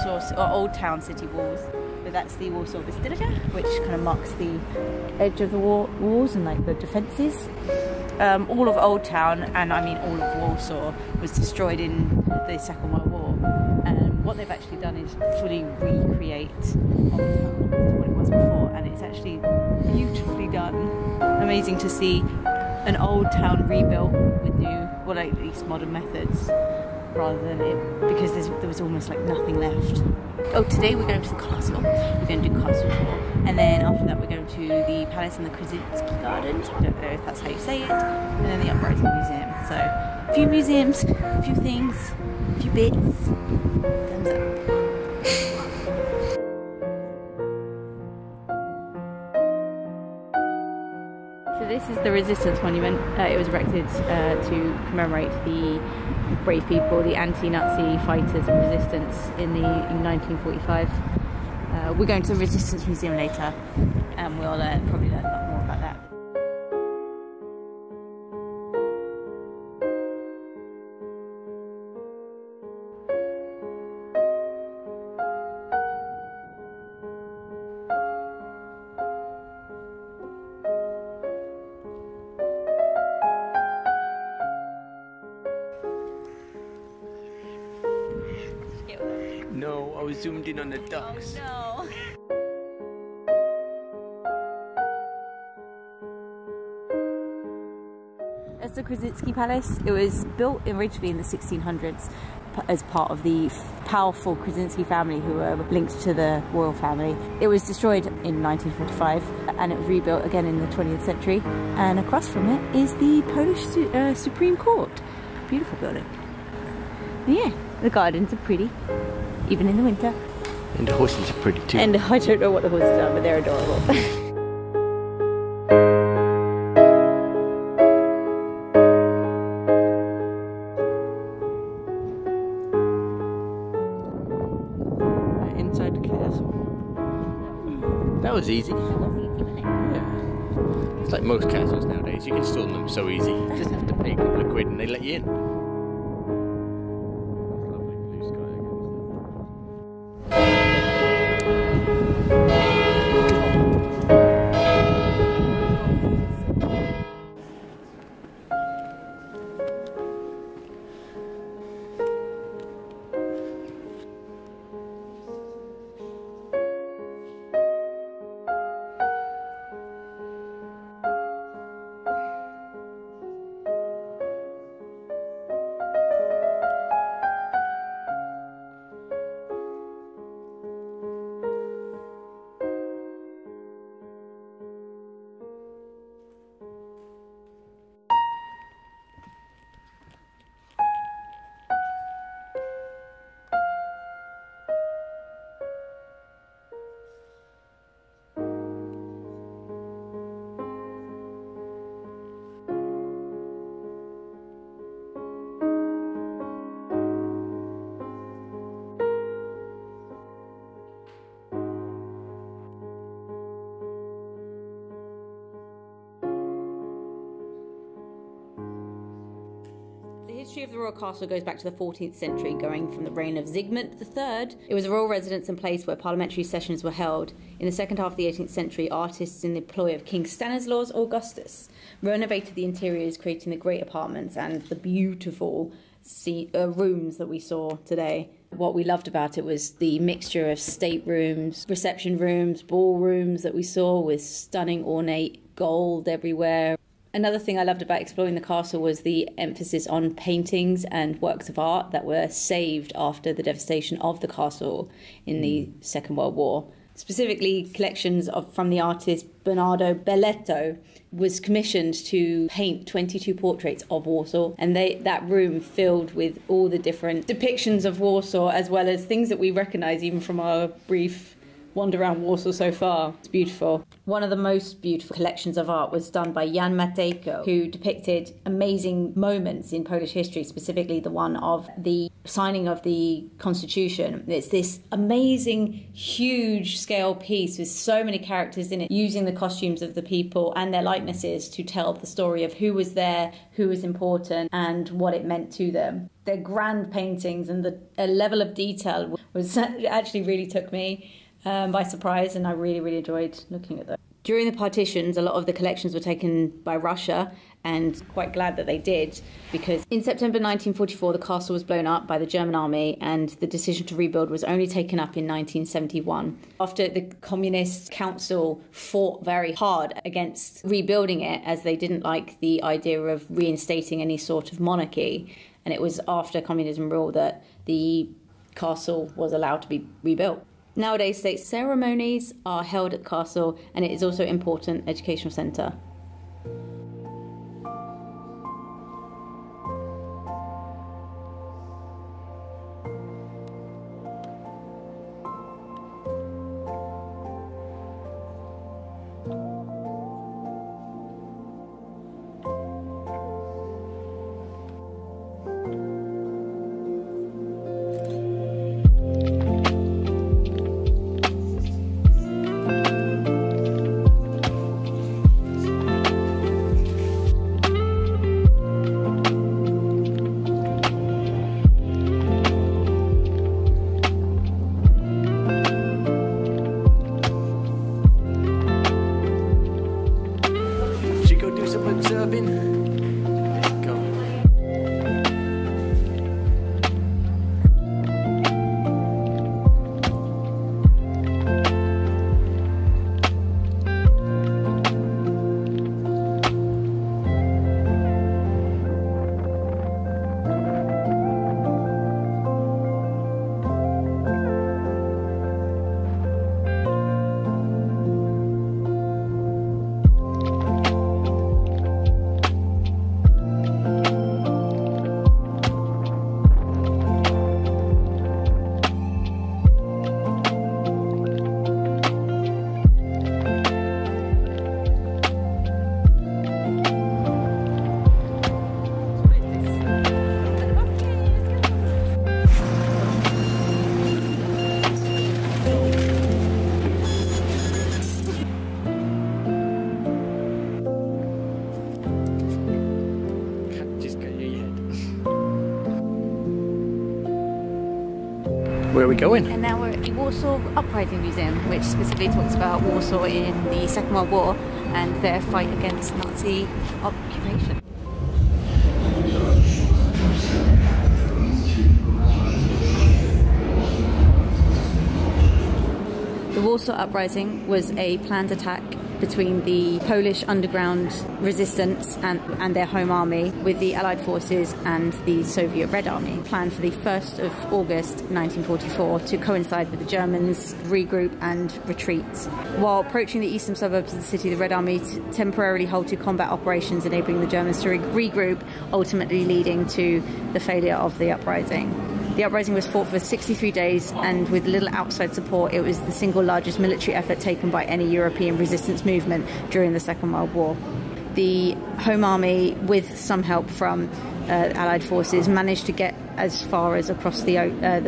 Warsaw, or Old Town city walls. But that's the Warsaw Basilica, which kind of marks the edge of the walls and like the defences. All of Old Town, and I mean all of Warsaw, was destroyed in the Second World War. And what they've actually done is fully recreate Old Town to what it was before, and it's actually beautifully done. Amazing to see an old town rebuilt with new, well, at least modern methods, rather than it, because there was almost like nothing left. Oh, today we're going to the castle. We're going to do castle tour, and then after that we're going to the palace and the Krasinski Gardens. I don't know if that's how you say it. And then the Uprisings Museum. So a few museums, a few things, a few bits. Thumbs up. So this is the Resistance Monument. It was erected to commemorate the brave people, the anti-Nazi fighters and resistance in 1945. We're going to the Resistance Museum later, and we'll probably learn a lot more about that. No, I was zoomed in on the ducks. Oh no! That's the Krasinski Palace. It was built originally in the 1600s as part of the powerful Krasinski family who were linked to the royal family. It was destroyed in 1945 and it was rebuilt again in the 20th century. And across from it is the Polish Supreme Court. Beautiful building. And yeah, the gardens are pretty, even in the winter. And the horses are pretty too. And I don't know what the horses are, but they're adorable. Inside the castle. That was easy. It was easy, wasn't it? Yeah. It's like most castles nowadays. You can storm them so easy. You just have to pay a couple of quid and they let you in. The history of the royal castle goes back to the 14th century, going from the reign of Sigmund III. It was a royal residence and place where parliamentary sessions were held. In the second half of the 18th century, artists in the employ of King Stanislaus Augustus renovated the interiors, creating the great apartments and the beautiful rooms that we saw today. What we loved about it was the mixture of staterooms, reception rooms, ballrooms that we saw with stunning ornate gold everywhere. Another thing I loved about exploring the castle was the emphasis on paintings and works of art that were saved after the devastation of the castle in the Second World War. Specifically, collections from the artist Bernardo Belletto was commissioned to paint 22 portraits of Warsaw, and that room filled with all the different depictions of Warsaw, as well as things that we recognise even from our brief wander around Warsaw so far. It's beautiful. One of the most beautiful collections of art was done by Jan Matejko, who depicted amazing moments in Polish history, specifically the one of the signing of the Constitution. It's this amazing, huge scale piece with so many characters in it, using the costumes of the people and their likenesses to tell the story of who was there, who was important, and what it meant to them. They're grand paintings, and the level of detail was actually really took me by surprise, and I really, really enjoyed looking at them. During the partitions, a lot of the collections were taken by Russia, and quite glad that they did, because in September 1944 the castle was blown up by the German army, and the decision to rebuild was only taken up in 1971. After the Communist Council fought very hard against rebuilding it, as they didn't like the idea of reinstating any sort of monarchy, and it was after communism rule that the castle was allowed to be rebuilt. Nowadays, state ceremonies are held at the castle, and it is also an important educational centre. Where are we going? And now we're at the Warsaw Uprising Museum, which specifically talks about Warsaw in the Second World War and their fight against Nazi occupation. The Warsaw Uprising was a planned attack between the Polish underground resistance and their home army with the Allied forces and the Soviet Red Army, planned for the 1st of August 1944 to coincide with the Germans' regroup and retreat. While approaching the eastern suburbs of the city, the Red Army temporarily halted combat operations, enabling the Germans to regroup, ultimately leading to the failure of the uprising. The uprising was fought for 63 days, and with little outside support, it was the single largest military effort taken by any European resistance movement during the Second World War. The Home Army, with some help from Allied forces, managed to get as far as across the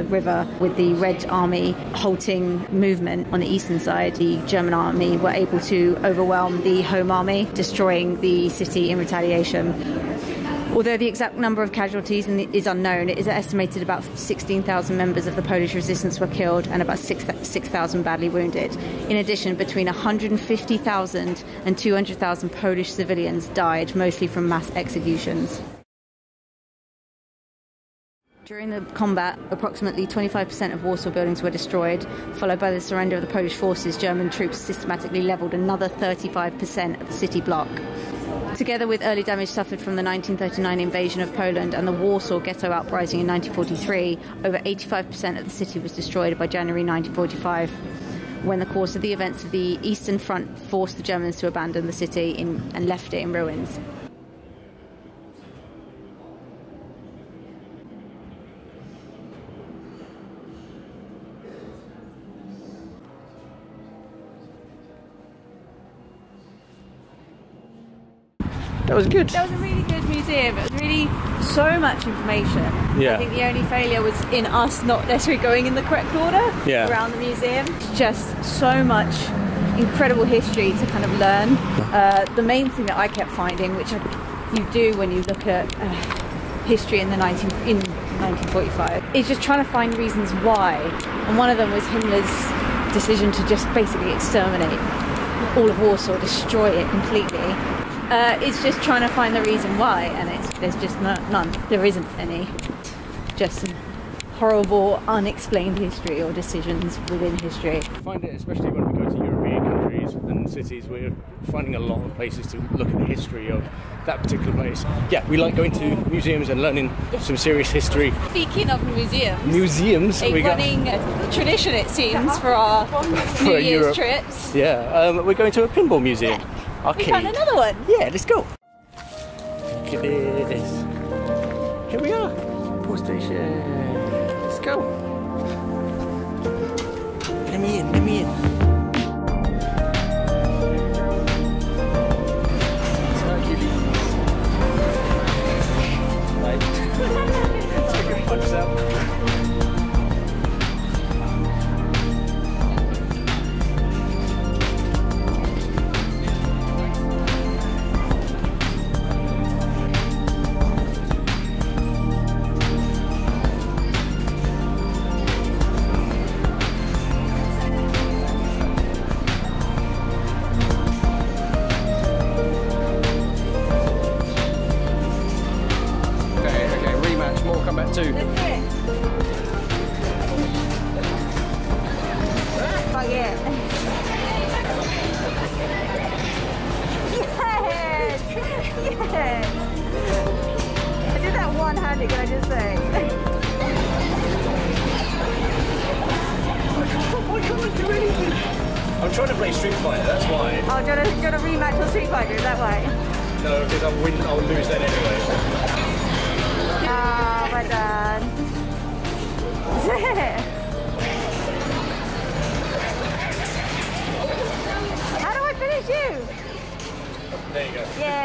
river, with the Red Army halting movement on the eastern side. The German army were able to overwhelm the Home Army, destroying the city in retaliation. Although the exact number of casualties is unknown, it is estimated about 16,000 members of the Polish resistance were killed and about 6,000 badly wounded. In addition, between 150,000 and 200,000 Polish civilians died, mostly from mass executions. During the combat, approximately 25% of Warsaw buildings were destroyed. Followed by the surrender of the Polish forces, German troops systematically levelled another 35% of the city block. Together with early damage suffered from the 1939 invasion of Poland and the Warsaw Ghetto Uprising in 1943, over 85% of the city was destroyed by January 1945, when the course of the events of the Eastern Front forced the Germans to abandon the city and left it in ruins. That was good. That was a really good museum. It was really so much information. Yeah. I think the only failure was in us not necessarily going in the correct order around the museum. Just so much incredible history to kind of learn. The main thing that I kept finding, which you do when you look at history in 1945, is just trying to find reasons why. And one of them was Himmler's decision to just basically exterminate all of Warsaw, destroy it completely. It's just trying to find the reason why, and there's just none. There isn't any. Just some horrible, unexplained history or decisions within history. I find it, especially when we go to European countries and cities, we're finding a lot of places to look at the history of that particular place. Yeah, we like going to museums and learning some serious history. Speaking of Museums, a running tradition, it seems, for our New Year's trips. Yeah, we're going to a pinball museum. We found another one. Yeah, let's go. Look at this. Here we are. Pinball station. Let's go. Let me in. Let's do it. Oh yeah. Yes! Yes! I did that one-handed, can I just say? Why can't I do anything? I'm trying to play Street Fighter, that's why. Oh, do you want to rematch your Street Fighter, is that why? No, because I'll lose then anyway. Ah, my dad. How do I finish you? There you go. Yay!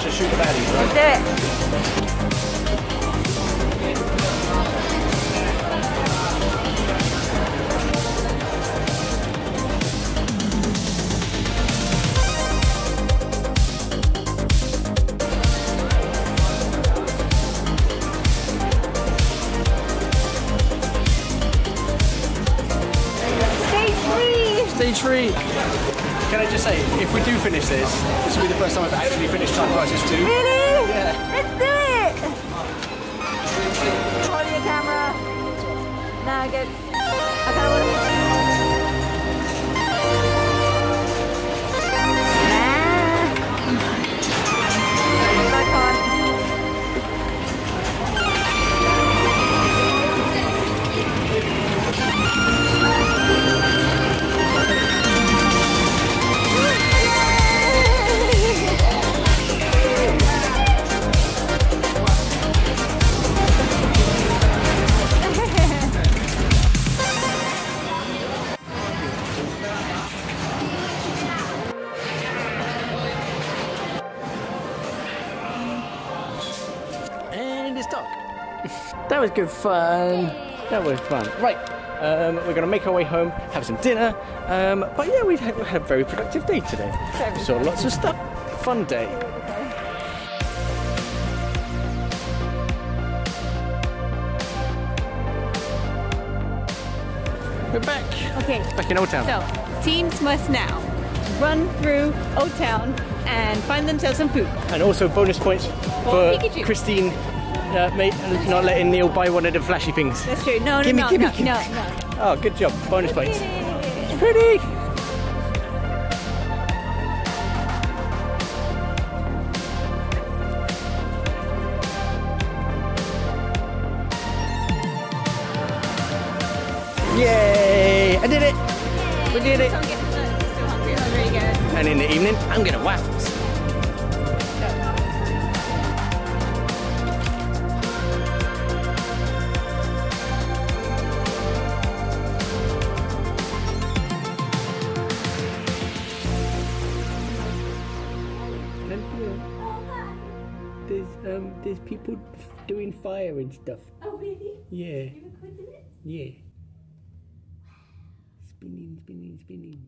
Just shoot the baddies, right? Let's do it. Stage 3! Can I just say, if we do finish this will be the first time I've actually finished Uprisings 2. Really? Yeah. Let's do it! Hold your camera. Now get. I kind of want to. Back on. That was good fun. That was fun. Right, we're going to make our way home, have some dinner. But yeah, we had a very productive day today. Saw lots of stuff. Fun day. We're back. Okay. Back in Old Town. So, teams must now run through Old Town and find themselves some food. And also bonus points for Pikachu. Christine not letting Neil buy one of the flashy things. That's true. No. Oh, good job. Bonus points. It's pretty. Yay! I did it! We did it! I'm getting still hungry. That was really good. And in the evening, I'm getting waffles. There's people doing fire and stuff. Oh really? Yeah. You recorded it? Yeah. Spinning, spinning, spinning.